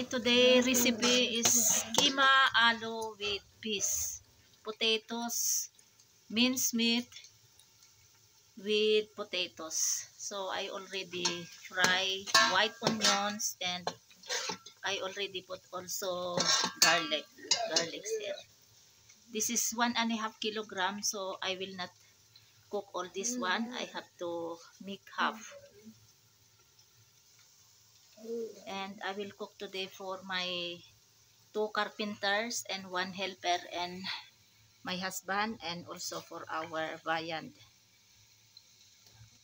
today recipe is keema aloo with peas, potatoes, minced meat with potatoes. So I already fry white onions and I already put also garlic here. This is 1.5 kilogram, so I will not cook all this one. I have to make half. And I will cook today for my 2 carpenters and 1 helper and my husband, and also for our viand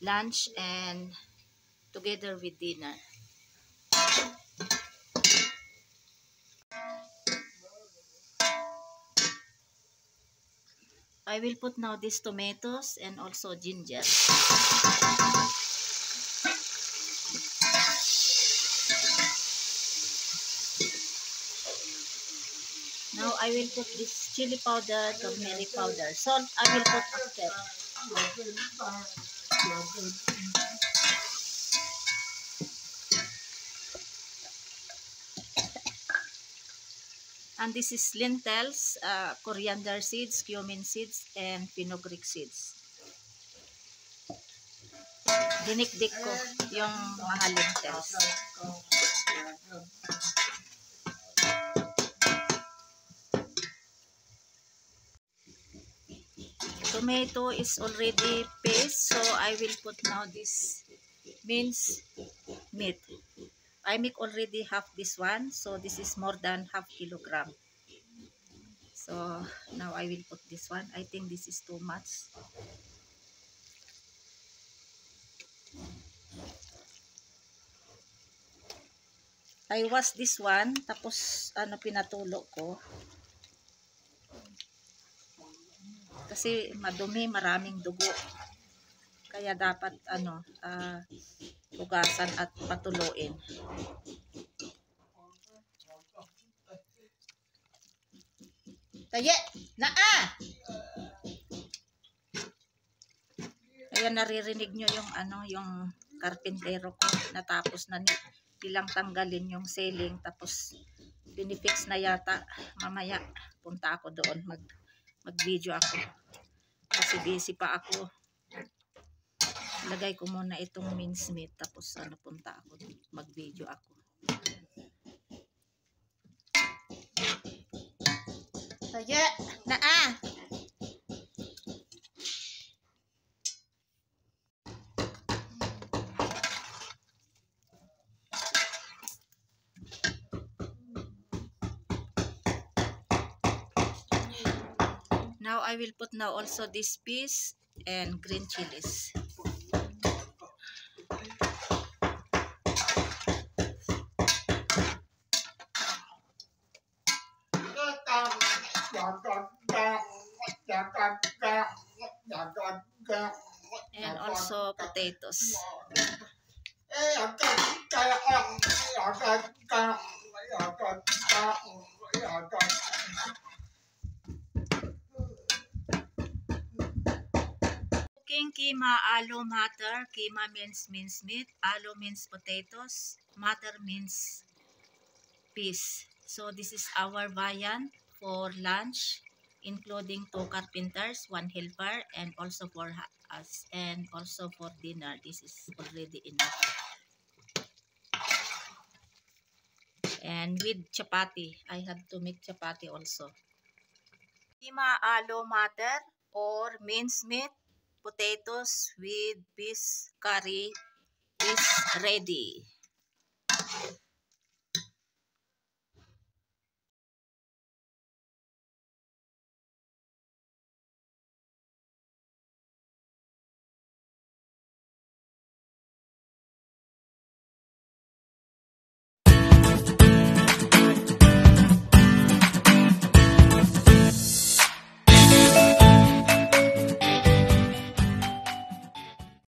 lunch and together with dinner. I will put now these tomatoes and also ginger. Now I will put this chili powder, turmeric powder. Salt I will put after. And this is lentils, coriander seeds, cumin seeds, and fenugreek seeds. Dinikdik ko yung mga lentils. Tomato is already paste, so I will put now this minced meat. I make already half this one, so this is more than half kilogram. So now I will put this one. I think this is too much. I wash this one, tapos pinatulo ko. Kasi madumi, maraming dugo. Kaya dapat hugasan at patuloin. Taye, naa. Kaya naririnig nyo yung yung karpintero ko, natapos na nilang tanggalin yung ceiling, tapos pinifix na yata. Mamaya punta ako doon, mag-video ako. Kasi busy pa ako. Lagay ko muna itong minced meat, tapos punta ako, mag-video ako. Taye, naa. Now I will put now also this peas and green chilies. And also potatoes. Cooking keema aloo matter. Keema means minced meat, aloo means potatoes, matter means peas. So this is our viand for lunch, including 2 carpenters, 1 helper, and also for us, and also for dinner. This is already enough. And with chapati, I have to make chapati also. Keema aloo matter or minced meat, potatoes with peas curry is ready.